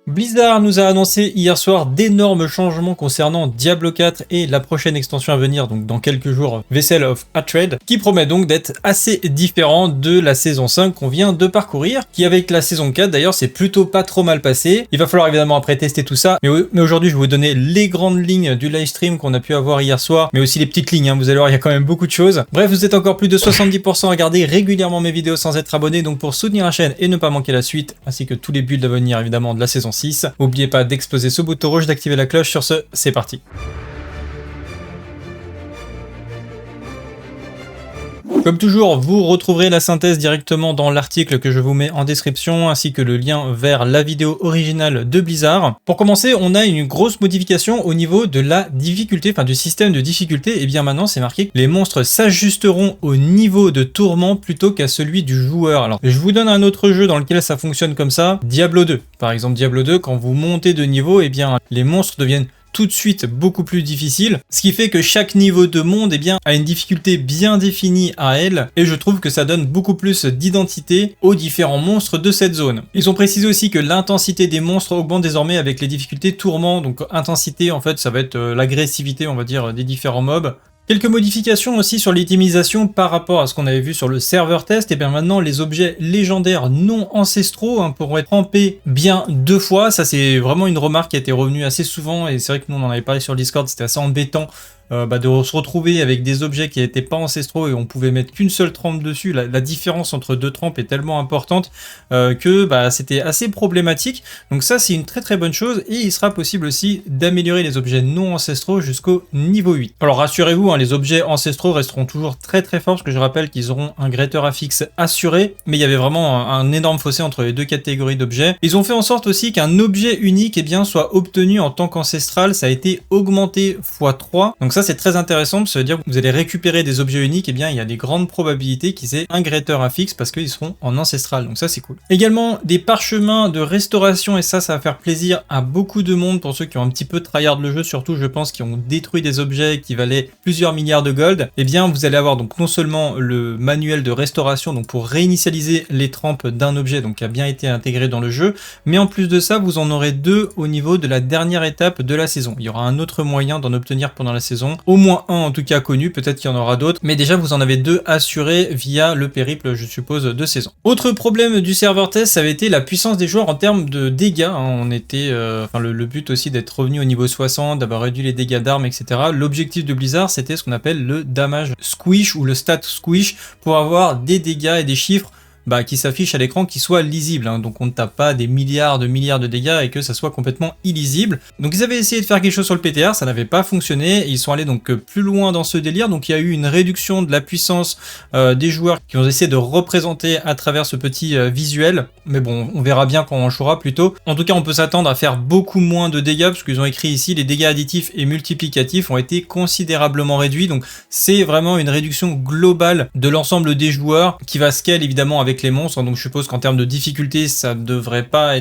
Blizzard nous a annoncé hier soir d'énormes changements concernant Diablo 4 et la prochaine extension à venir, donc dans quelques jours, Vessel of Hatred, qui promet donc d'être assez différent de la saison 5 qu'on vient de parcourir, qui avec la saison 4 d'ailleurs c'est plutôt pas trop mal passé. Il va falloir évidemment après tester tout ça, mais aujourd'hui je vais vous donner les grandes lignes du live stream qu'on a pu avoir hier soir, mais aussi les petites lignes, hein. Vous allez voir il y a quand même beaucoup de choses. Bref, vous êtes encore plus de 70% à regarder régulièrement mes vidéos sans être abonné, donc pour soutenir la chaîne et ne pas manquer la suite, ainsi que tous les builds à venir évidemment de la saison 6. N'oubliez pas d'exploser ce bouton rouge, d'activer la cloche. Sur ce, c'est parti. Comme toujours, vous retrouverez la synthèse directement dans l'article que je vous mets en description, ainsi que le lien vers la vidéo originale de Blizzard. Pour commencer, on a une grosse modification au niveau de la difficulté, enfin du système de difficulté. Et bien maintenant, c'est marqué que les monstres s'ajusteront au niveau de tourment plutôt qu'à celui du joueur. Alors, je vous donne un autre jeu dans lequel ça fonctionne comme ça, Diablo 2. Par exemple, Diablo 2, quand vous montez de niveau, et bien les monstres deviennent tout de suite beaucoup plus difficile, ce qui fait que chaque niveau de monde a une difficulté bien définie à elle, et je trouve que ça donne beaucoup plus d'identité aux différents monstres de cette zone. Ils ont précisé aussi que l'intensité des monstres augmente désormais avec les difficultés tourment, donc intensité en fait ça va être l'agressivité on va dire des différents mobs. Quelques modifications aussi sur l'itemisation par rapport à ce qu'on avait vu sur le serveur test. Et bien maintenant, les objets légendaires non ancestraux pourront être rampés bien 2 fois. Ça, c'est vraiment une remarque qui a été revenue assez souvent. Et c'est vrai que nous, on en avait parlé sur le Discord, c'était assez embêtant de se retrouver avec des objets qui n'étaient pas ancestraux et on pouvait mettre qu'une seule trempe dessus. La différence entre 2 trempes est tellement importante que c'était assez problématique. Donc ça, c'est une très très bonne chose. Et il sera possible aussi d'améliorer les objets non ancestraux jusqu'au niveau 8. Alors rassurez-vous, les objets ancestraux resteront toujours très très forts, parce que je rappelle qu'ils auront un greater affix assuré, mais il y avait vraiment un énorme fossé entre les deux catégories d'objets. Ils ont fait en sorte aussi qu'un objet unique soit obtenu en tant qu'ancestral, ça a été augmenté x3. Donc ça c'est très intéressant, ça veut dire que vous allez récupérer des objets uniques, il y a des grandes probabilités qu'ils aient un greater affix parce qu'ils seront en ancestral, donc ça c'est cool. Également des parchemins de restauration, et ça va faire plaisir à beaucoup de monde, pour ceux qui ont un petit peu tryhard le jeu, surtout je pense, qui ont détruit des objets qui valaient plusieurs milliards de gold. Vous allez avoir donc non seulement le manuel de restauration donc pour réinitialiser les trempes d'un objet donc qui a bien été intégré dans le jeu, mais en plus de ça vous en aurez 2 au niveau de la dernière étape de la saison. Il y aura un autre moyen d'en obtenir pendant la saison, au moins un en tout cas connu, peut-être qu'il y en aura d'autres, mais déjà vous en avez 2 assurés via le périple je suppose de saison. Autre problème du serveur test, ça avait été la puissance des joueurs en termes de dégâts, on était le but aussi d'être revenu au niveau 60, d'avoir réduit les dégâts d'armes, etc. L'objectif de Blizzard c'était ce qu'on appelle le damage squish ou le stat squish, pour avoir des dégâts et des chiffres qui s'affichent à l'écran qui soient lisibles, donc on ne tape pas des milliards de dégâts et que ça soit complètement illisible. Donc ils avaient essayé de faire quelque chose sur le PTR, ça n'avait pas fonctionné, et ils sont allés donc plus loin dans ce délire, donc il y a eu une réduction de la puissance des joueurs qui ont essayé de représenter à travers ce petit visuel, mais bon on verra bien quand on jouera plutôt. En tout cas on peut s'attendre à faire beaucoup moins de dégâts, parce qu'ils ont écrit ici les dégâts additifs et multiplicatifs ont été considérablement réduits, donc c'est vraiment une réduction globale de l'ensemble des joueurs qui va scale évidemment avec les monstres, donc je suppose qu'en termes de difficulté ça devrait pas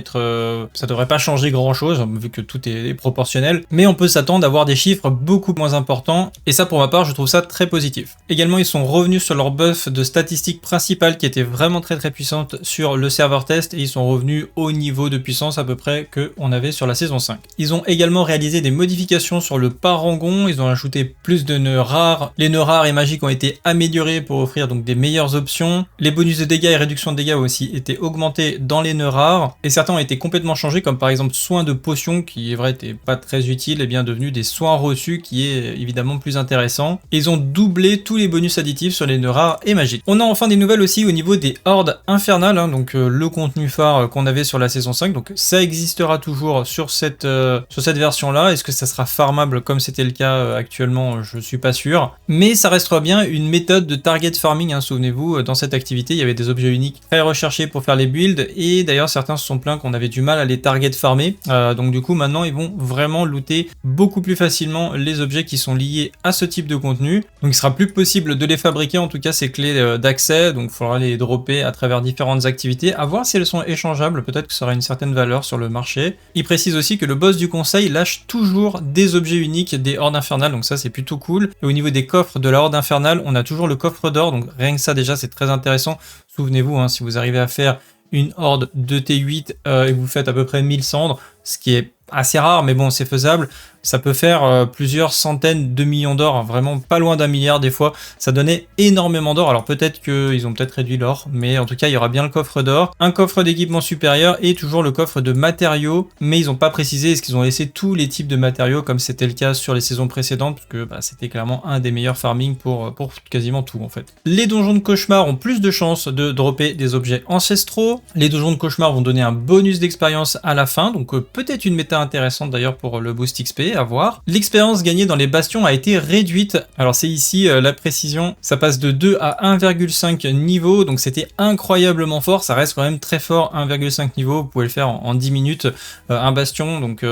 changer grand chose vu que tout est proportionnel, mais on peut s'attendre à avoir des chiffres beaucoup moins importants, et ça pour ma part je trouve ça très positif. Également ils sont revenus sur leur buff de statistiques principales qui était vraiment très très puissante sur le serveur test, et ils sont revenus au niveau de puissance à peu près que on avait sur la saison 5. Ils ont également réalisé des modifications sur le parangon, ils ont ajouté plus de nœuds rares, les nœuds rares et magiques ont été améliorés pour offrir donc des meilleures options, les bonus de dégâts et réduction de dégâts ont aussi été augmentés dans les nœuds rares, et certains ont été complètement changés, comme par exemple soins de potions qui est vrai n'était pas très utile, et bien devenu des soins reçus qui est évidemment plus intéressant. Et ils ont doublé tous les bonus additifs sur les nœuds rares et magiques. On a enfin des nouvelles aussi au niveau des hordes infernales, donc le contenu phare qu'on avait sur la saison 5, donc ça existera toujours sur cette version là. Est-ce que ça sera farmable comme c'était le cas actuellement? Je suis pas sûr, mais ça restera bien une méthode de target farming, souvenez-vous, dans cette activité il y avait des objets uniques très recherchés pour faire les builds, et d'ailleurs certains se sont plaints qu'on avait du mal à les target farmer, donc du coup maintenant ils vont vraiment looter beaucoup plus facilement les objets qui sont liés à ce type de contenu, donc il sera plus possible de les fabriquer, en tout cas ces clés d'accès, donc il faudra les dropper à travers différentes activités, à voir si elles sont échangeables, peut-être que ça aura une certaine valeur sur le marché. Il précise aussi que le boss du conseil lâche toujours des objets uniques des hordes infernales, donc ça c'est plutôt cool, et au niveau des coffres de la horde infernale on a toujours le coffre d'or, donc rien que ça déjà c'est très intéressant. Souvenez-vous, si vous arrivez à faire une horde de T8 et vous faites à peu près 1000 cendres, ce qui est assez rare, mais bon, c'est faisable. Ça peut faire plusieurs centaines de millions d'or, hein, vraiment pas loin d'1 milliard des fois. Ça donnait énormément d'or. Alors peut-être qu'ils ont peut-être réduit l'or, mais en tout cas, il y aura bien le coffre d'or, un coffre d'équipement supérieur et toujours le coffre de matériaux. Mais ils n'ont pas précisé est-ce qu'ils ont laissé tous les types de matériaux comme c'était le cas sur les saisons précédentes, parce que c'était clairement un des meilleurs farming pour quasiment tout en fait. Les donjons de cauchemar ont plus de chances de dropper des objets ancestraux. Les donjons de cauchemar vont donner un bonus d'expérience à la fin, donc peut-être une méta intéressante d'ailleurs pour le boost XP, à voir. L'expérience gagnée dans les bastions a été réduite. Alors c'est ici la précision, ça passe de 2 à 1,5 niveau, donc c'était incroyablement fort, ça reste quand même très fort, 1,5 niveau, vous pouvez le faire en 10 minutes, un bastion, donc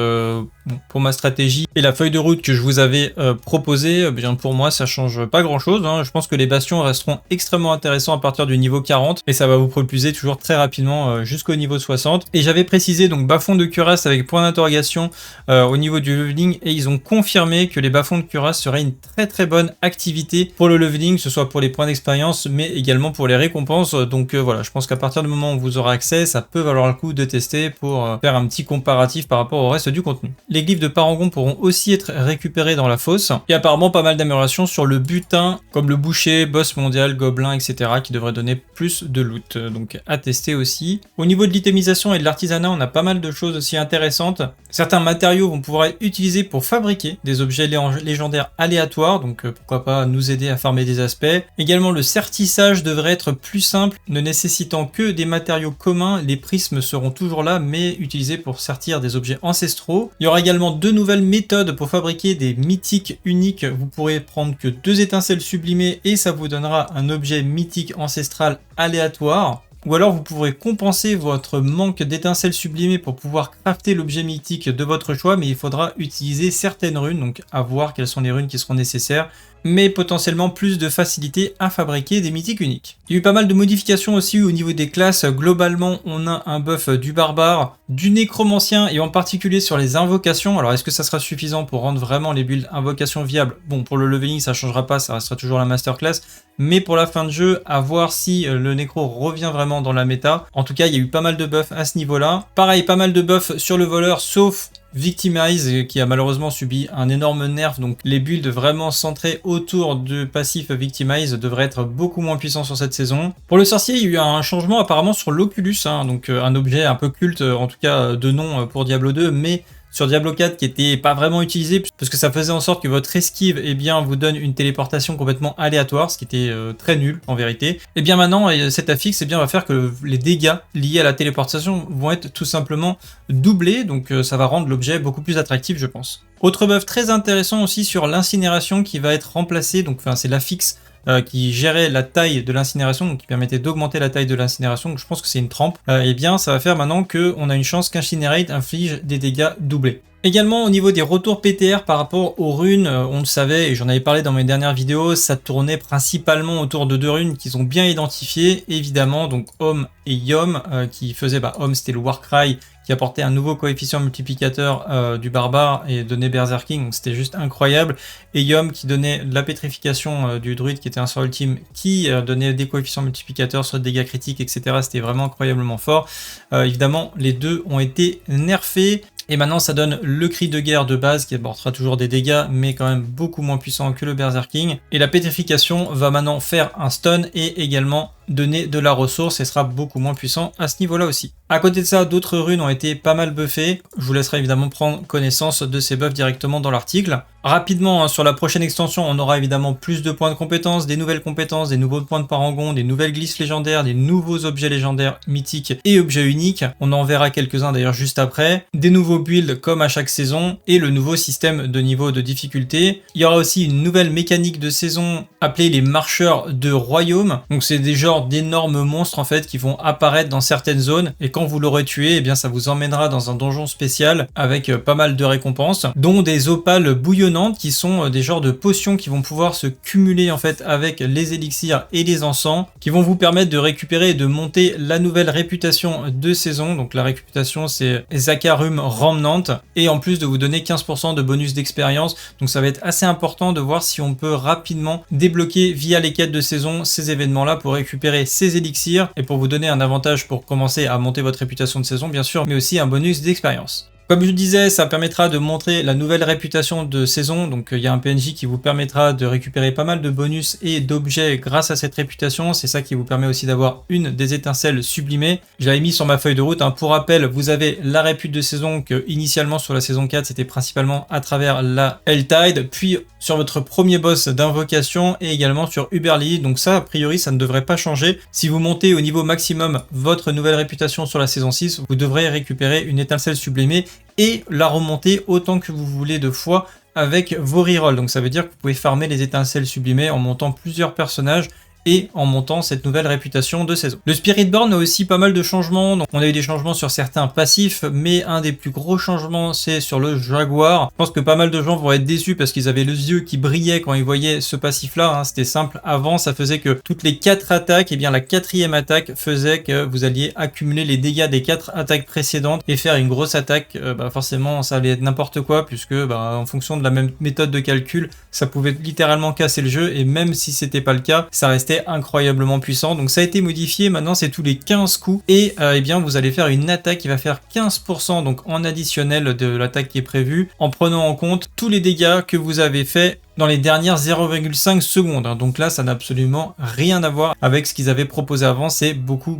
pour ma stratégie et la feuille de route que je vous avais proposée, bien pour moi ça change pas grand chose, hein. Je pense que les bastions resteront extrêmement intéressants à partir du niveau 40 et ça va vous propulser toujours très rapidement jusqu'au niveau 60. Et j'avais précisé donc bas-fond de cuirasse avec point d'interrogation au niveau du leveling et ils ont confirmé que les bas-fonds de cuirasse seraient une très bonne activité pour le leveling, que ce soit pour les points d'expérience mais également pour les récompenses. Donc voilà, je pense qu'à partir du moment où vous aurez accès, ça peut valoir le coup de tester pour faire un petit comparatif par rapport au reste du contenu. Les glyphes de Parangon pourront aussi être récupérés dans la fosse et apparemment pas mal d'améliorations sur le butin comme le boucher, boss mondial, gobelin, etc. qui devraient donner plus de loot, donc à tester aussi. Au niveau de l'itémisation et de l'artisanat, on a pas mal de choses aussi intéressantes. Certains matériaux vont pouvoir être utilisés pour fabriquer des objets légendaires aléatoires, donc pourquoi pas nous aider à farmer des aspects. Également le sertissage devrait être plus simple, ne nécessitant que des matériaux communs. Les prismes seront toujours là mais utilisés pour sertir des objets ancestraux. Il y aura également 2 nouvelles méthodes pour fabriquer des mythiques uniques. Vous pourrez prendre que 2 étincelles sublimées et ça vous donnera un objet mythique ancestral aléatoire. Ou alors vous pourrez compenser votre manque d'étincelles sublimées pour pouvoir crafter l'objet mythique de votre choix, mais il faudra utiliser certaines runes, donc à voir quelles sont les runes qui seront nécessaires, mais potentiellement plus de facilité à fabriquer des mythiques uniques. Il y a eu pas mal de modifications aussi au niveau des classes. Globalement, on a un buff du barbare, du nécromancien et en particulier sur les invocations. Alors est-ce que ça sera suffisant pour rendre vraiment les builds invocations viables? Bon, pour le leveling, ça changera pas, ça restera toujours la masterclass. Mais pour la fin de jeu, à voir si le nécro revient vraiment dans la méta. En tout cas, il y a eu pas mal de buffs à ce niveau-là. Pareil, pas mal de buffs sur le voleur, sauf Victimize qui a malheureusement subi un énorme nerf, donc les builds vraiment centrés autour du passif Victimize devraient être beaucoup moins puissants sur cette saison. Pour le sorcier, il y a eu un changement apparemment sur l'Oculus, hein, donc un objet un peu culte, en tout cas de nom pour Diablo 2, mais sur Diablo 4 qui était pas vraiment utilisé parce que ça faisait en sorte que votre esquive vous donne une téléportation complètement aléatoire, ce qui était très nul en vérité. Et bien maintenant cet affixe va faire que les dégâts liés à la téléportation vont être tout simplement doublés, donc ça va rendre l'objet beaucoup plus attractif je pense. Autre buff très intéressant aussi sur l'incinération qui va être remplacé, donc c'est l'affixe qui gérait la taille de l'incinération, donc qui permettait d'augmenter la taille de l'incinération, donc je pense que c'est une trempe, et bien ça va faire maintenant qu'on a une chance qu'Incinerate inflige des dégâts doublés. Également au niveau des retours PTR par rapport aux runes, on le savait et j'en avais parlé dans mes dernières vidéos, ça tournait principalement autour de 2 runes qu'ils ont bien identifiées, évidemment, donc Homme et Yom, qui faisaient, Homme c'était le Warcry, qui apportait un nouveau coefficient multiplicateur du barbare et donnait Berserking, donc c'était juste incroyable. Et Yom qui donnait la pétrification du druide qui était un sort ultime qui donnait des coefficients multiplicateurs sur des dégâts critiques, etc. C'était vraiment incroyablement fort. Évidemment, les deux ont été nerfés. Et maintenant ça donne le cri de guerre de base qui apportera toujours des dégâts mais quand même beaucoup moins puissant que le Berserking. Et la pétrification va maintenant faire un stun et également donner de la ressource et sera beaucoup moins puissant à ce niveau là aussi. À côté de ça, d'autres runes ont été pas mal buffées. Je vous laisserai évidemment prendre connaissance de ces buffs directement dans l'article. Rapidement, sur la prochaine extension, on aura évidemment plus de points de compétences, des nouveaux points de parangon, des nouvelles glisses légendaires, des nouveaux objets légendaires mythiques et objets uniques. On en verra quelques-uns d'ailleurs juste après. Des nouveaux builds comme à chaque saison et le nouveau système de niveau de difficulté. Il y aura aussi une nouvelle mécanique de saison appelée les marcheurs de royaume. Donc c'est des genres d'énormes monstres en fait qui vont apparaître dans certaines zones et quand vous l'aurez tué, ça vous emmènera dans un donjon spécial avec pas mal de récompenses, dont des opales bouillonnantes qui sont des genres de potions qui vont pouvoir se cumuler en fait avec les élixirs et les encens, qui vont vous permettre de récupérer et de monter la nouvelle réputation de saison. Donc la réputation c'est Zakarum Remnant et en plus de vous donner 15% de bonus d'expérience. Donc ça va être assez important de voir si on peut rapidement débloquer via les quêtes de saison ces événements là pour récupérer récupérer ces élixirs et pour vous donner un avantage pour commencer à monter votre réputation de saison bien sûr, mais aussi un bonus d'expérience. Comme je le disais, ça permettra de montrer la nouvelle réputation de saison, donc il y a un PNJ qui vous permettra de récupérer pas mal de bonus et d'objets grâce à cette réputation, c'est ça qui vous permet aussi d'avoir une des étincelles sublimées. Je l'avais mis sur ma feuille de route, pour rappel, vous avez la répute de saison que initialement sur la saison 4 c'était principalement à travers la Helltide, puis sur votre premier boss d'invocation et également sur Uberly, donc ça a priori ça ne devrait pas changer. Si vous montez au niveau maximum votre nouvelle réputation sur la saison 6, vous devrez récupérer une étincelle sublimée et la remonter autant que vous voulez de fois avec vos rerolls. Donc ça veut dire que vous pouvez farmer les étincelles sublimées en montant plusieurs personnages et en montant cette nouvelle réputation de saison. Le Spiritborn a aussi pas mal de changements, donc on a eu des changements sur certains passifs, mais un des plus gros changements c'est sur le Jaguar. Je pense que pas mal de gens vont être déçus parce qu'ils avaient les yeux qui brillaient quand ils voyaient ce passif là, c'était simple, avant ça faisait que toutes les 4 attaques, et bien la 4e attaque faisait que vous alliez accumuler les dégâts des 4 attaques précédentes et faire une grosse attaque, forcément ça allait être n'importe quoi puisque en fonction de la même méthode de calcul, ça pouvait littéralement casser le jeu et même si c'était pas le cas, ça restait incroyablement puissant. Donc ça a été modifié, maintenant c'est tous les 15 coups et bien vous allez faire une attaque qui va faire 15% donc en additionnel de l'attaque qui est prévue en prenant en compte tous les dégâts que vous avez fait dans les dernières 0,5 secondes. Donc là ça n'a absolument rien à voir avec ce qu'ils avaient proposé avant, c'est beaucoup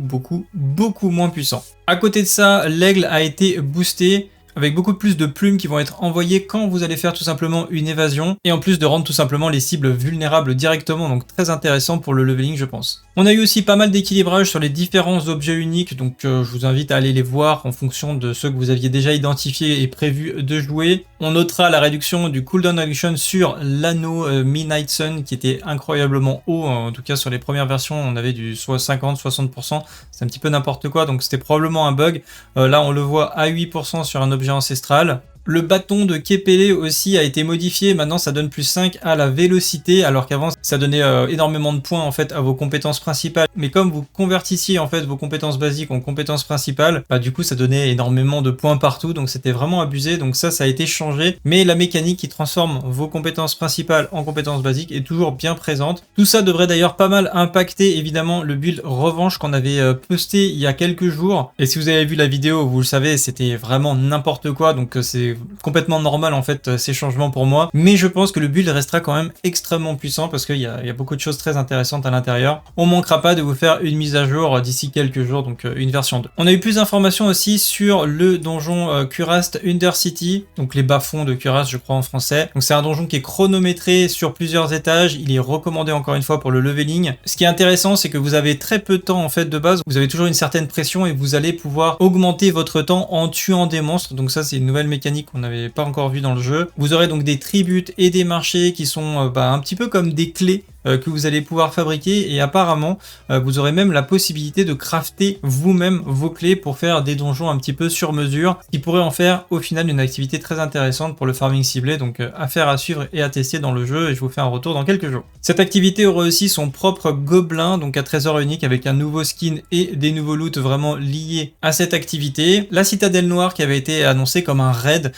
moins puissant. À côté de ça, l'aigle a été boosté avec beaucoup plus de plumes qui vont être envoyées quand vous allez faire tout simplement une évasion, et en plus de rendre tout simplement les cibles vulnérables directement, donc très intéressant pour le leveling je pense. On a eu aussi pas mal d'équilibrage sur les différents objets uniques, donc je vous invite à aller les voir en fonction de ceux que vous aviez déjà identifiés et prévu de jouer. On notera la réduction du cooldown action sur l'anneau Midnight Sun qui était incroyablement haut, en tout cas sur les premières versions on avait du soit 50-60%, c'est un petit peu n'importe quoi, donc c'était probablement un bug. Là on le voit à 8% sur un objet ancestral. Le bâton de Kepele aussi a été modifié, maintenant ça donne plus 5 à la vélocité, alors qu'avant ça donnait énormément de points en fait à vos compétences principales. Mais comme vous convertissiez en fait vos compétences basiques en compétences principales, du coup ça donnait énormément de points partout, donc c'était vraiment abusé, donc ça a été changé. Mais la mécanique qui transforme vos compétences principales en compétences basiques est toujours bien présente. Tout ça devrait d'ailleurs pas mal impacter évidemment le build revanche qu'on avait posté il y a quelques jours. Et si vous avez vu la vidéo, vous le savez, c'était vraiment n'importe quoi, donc c'est complètement normal en fait ces changements pour moi, mais je pense que le build restera quand même extrêmement puissant parce qu'il y a beaucoup de choses très intéressantes à l'intérieur. On manquera pas de vous faire une mise à jour d'ici quelques jours, donc une version 2. On a eu plus d'informations aussi sur le donjon Cuirassed Undercity, donc les bas-fonds de Cuirass je crois en français. Donc c'est un donjon qui est chronométré sur plusieurs étages, il est recommandé encore une fois pour le leveling. Ce qui est intéressant c'est que vous avez très peu de temps en fait de base, vous avez toujours une certaine pression et vous allez pouvoir augmenter votre temps en tuant des monstres, donc ça c'est une nouvelle mécanique qu'on n'avait pas encore vu dans le jeu. Vous aurez donc des tributes et des marchés qui sont un petit peu comme des clés que vous allez pouvoir fabriquer, et apparemment vous aurez même la possibilité de crafter vous-même vos clés pour faire des donjons un petit peu sur mesure, qui pourrait en faire au final une activité très intéressante pour le farming ciblé, donc affaire à suivre et à tester dans le jeu, et je vous fais un retour dans quelques jours. Cette activité aura aussi son propre gobelin, donc à trésor unique avec un nouveau skin et des nouveaux loots vraiment liés à cette activité. La citadelle noire qui avait été annoncée comme un raid,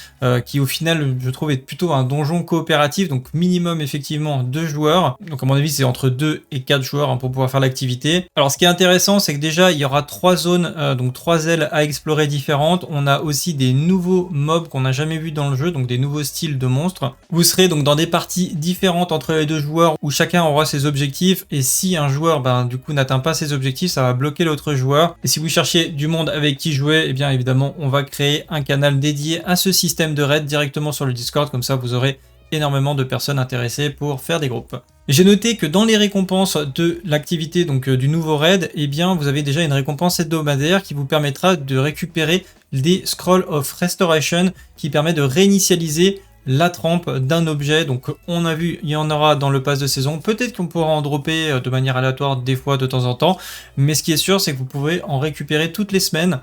qui au final je trouve est plutôt un donjon coopératif, donc minimum effectivement 2 joueurs, donc à mon avis c'est entre 2 et 4 joueurs pour pouvoir faire l'activité. Alors ce qui est intéressant c'est que déjà il y aura 3 zones, donc 3 ailes à explorer différentes. On a aussi des nouveaux mobs qu'on n'a jamais vu dans le jeu, donc des nouveaux styles de monstres. Vous serez donc dans des parties différentes entre les 2 joueurs où chacun aura ses objectifs, et si un joueur du coup n'atteint pas ses objectifs, ça va bloquer l'autre joueur. Et si vous cherchez du monde avec qui jouer, et bien évidemment on va créer un canal dédié à ce système de raid directement sur le Discord, comme ça vous aurez énormément de personnes intéressées pour faire des groupes. J'ai noté que dans les récompenses de l'activité donc du nouveau raid, eh bien vous avez déjà une récompense hebdomadaire qui vous permettra de récupérer des Scrolls of Restoration qui permet de réinitialiser la trempe d'un objet. Donc on a vu, il y en aura dans le pass de saison, peut-être qu'on pourra en dropper de manière aléatoire des fois de temps en temps, mais ce qui est sûr c'est que vous pouvez en récupérer toutes les semaines.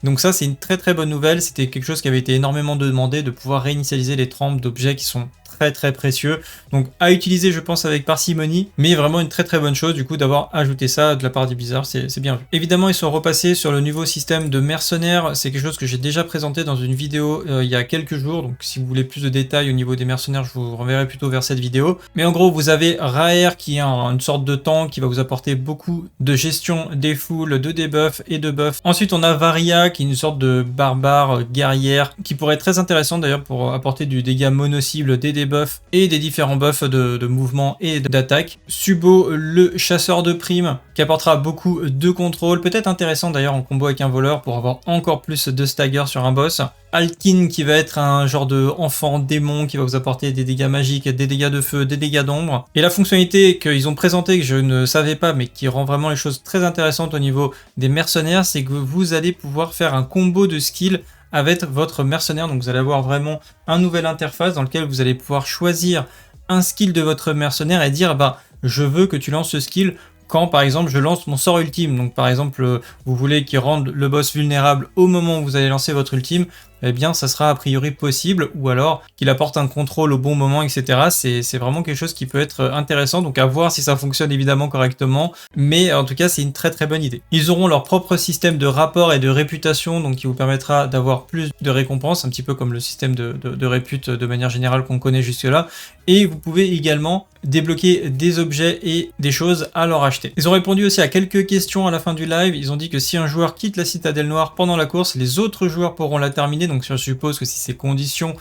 Donc ça c'est une très bonne nouvelle, c'était quelque chose qui avait été énormément demandé, de pouvoir réinitialiser les trempes d'objets qui sont très précieux. Donc à utiliser, je pense, avec parcimonie, mais vraiment une très bonne chose du coup d'avoir ajouté ça de la part des Blizzard, c'est bien vu. Évidemment, ils sont repassés sur le nouveau système de mercenaires, c'est quelque chose que j'ai déjà présenté dans une vidéo il y a quelques jours, donc si vous voulez plus de détails au niveau des mercenaires, je vous renverrai plutôt vers cette vidéo. Mais en gros, vous avez Raer qui est une sorte de tank qui va vous apporter beaucoup de gestion des foules, de debuff et de buff. Ensuite, on a Varia qui est une sorte de barbare guerrière qui pourrait être très intéressant d'ailleurs pour apporter du dégât mono-cible, des debuffs et des différents buffs de mouvement et d'attaque. Subo, le chasseur de primes qui apportera beaucoup de contrôle, peut-être intéressant d'ailleurs en combo avec un voleur pour avoir encore plus de stagger sur un boss. Alkin qui va être un genre de enfant démon qui va vous apporter des dégâts magiques, des dégâts de feu, des dégâts d'ombre. Et la fonctionnalité qu'ils ont présentée que je ne savais pas mais qui rend vraiment les choses très intéressantes au niveau des mercenaires, c'est que vous allez pouvoir faire un combo de skills avec votre mercenaire. Donc vous allez avoir vraiment un nouvel interface dans lequel vous allez pouvoir choisir un skill de votre mercenaire et dire bah je veux que tu lances ce skill quand par exemple je lance mon sort ultime. Donc par exemple vous voulez qu'il rende le boss vulnérable au moment où vous allez lancer votre ultime, eh bien ça sera a priori possible, ou alors qu'il apporte un contrôle au bon moment, etc. C'est vraiment quelque chose qui peut être intéressant, donc à voir si ça fonctionne évidemment correctement, mais en tout cas c'est une très bonne idée. Ils auront leur propre système de rapport et de réputation, donc qui vous permettra d'avoir plus de récompenses, un petit peu comme le système de répute de manière générale qu'on connaît jusque là, et vous pouvez également débloquer des objets et des choses à leur acheter. Ils ont répondu aussi à quelques questions à la fin du live. Ils ont dit que si un joueur quitte la citadelle noire pendant la course, les autres joueurs pourront la terminer. Donc je suppose que si c'est condition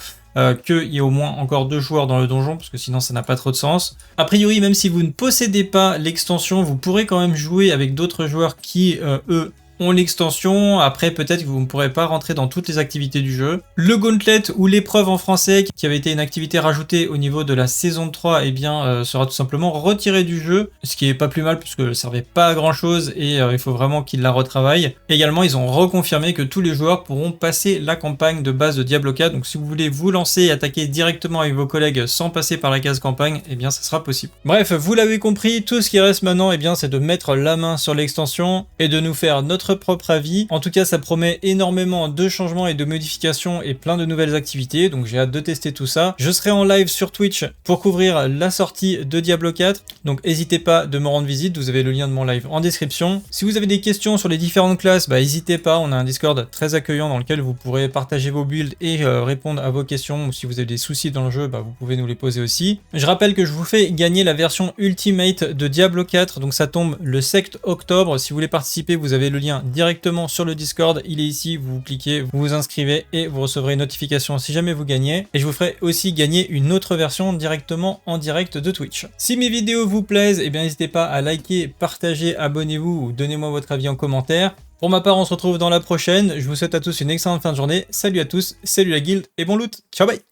qu'il y ait au moins encore 2 joueurs dans le donjon, parce que sinon ça n'a pas trop de sens. A priori, même si vous ne possédez pas l'extension, vous pourrez quand même jouer avec d'autres joueurs qui, eux, ont l'extension. Après, peut-être que vous ne pourrez pas rentrer dans toutes les activités du jeu. Le Gauntlet ou l'épreuve en français, qui avait été une activité rajoutée au niveau de la saison 3, eh bien, sera tout simplement retiré du jeu, ce qui est pas plus mal puisque ne servait pas à grand chose et il faut vraiment qu'ils la retravaillent. Également, ils ont reconfirmé que tous les joueurs pourront passer la campagne de base de Diablo 4. Donc, si vous voulez vous lancer et attaquer directement avec vos collègues sans passer par la case campagne, eh bien, ça sera possible. Bref, vous l'avez compris, tout ce qui reste maintenant, eh bien, c'est de mettre la main sur l'extension et de nous faire notre propre avis. En tout cas, ça promet énormément de changements et de modifications et plein de nouvelles activités, donc j'ai hâte de tester tout ça. Je serai en live sur Twitch pour couvrir la sortie de Diablo 4, donc n'hésitez pas de me rendre visite, vous avez le lien de mon live en description. Si vous avez des questions sur les différentes classes, bah n'hésitez pas, on a un Discord très accueillant dans lequel vous pourrez partager vos builds et répondre à vos questions, ou si vous avez des soucis dans le jeu, bah vous pouvez nous les poser aussi. Je rappelle que je vous fais gagner la version Ultimate de Diablo 4, donc ça tombe le 7 octobre. Si vous voulez participer, vous avez le lien directement sur le Discord, il est ici, vous cliquez, vous vous inscrivez et vous recevrez une notification si jamais vous gagnez. Et je vous ferai aussi gagner une autre version directement en direct de Twitch. Si mes vidéos vous plaisent, eh bien n'hésitez pas à liker, partager, abonnez-vous ou donnez-moi votre avis en commentaire. Pour ma part, on se retrouve dans la prochaine. Je vous souhaite à tous une excellente fin de journée. Salut à tous, salut la guilde et bon loot. Ciao, bye!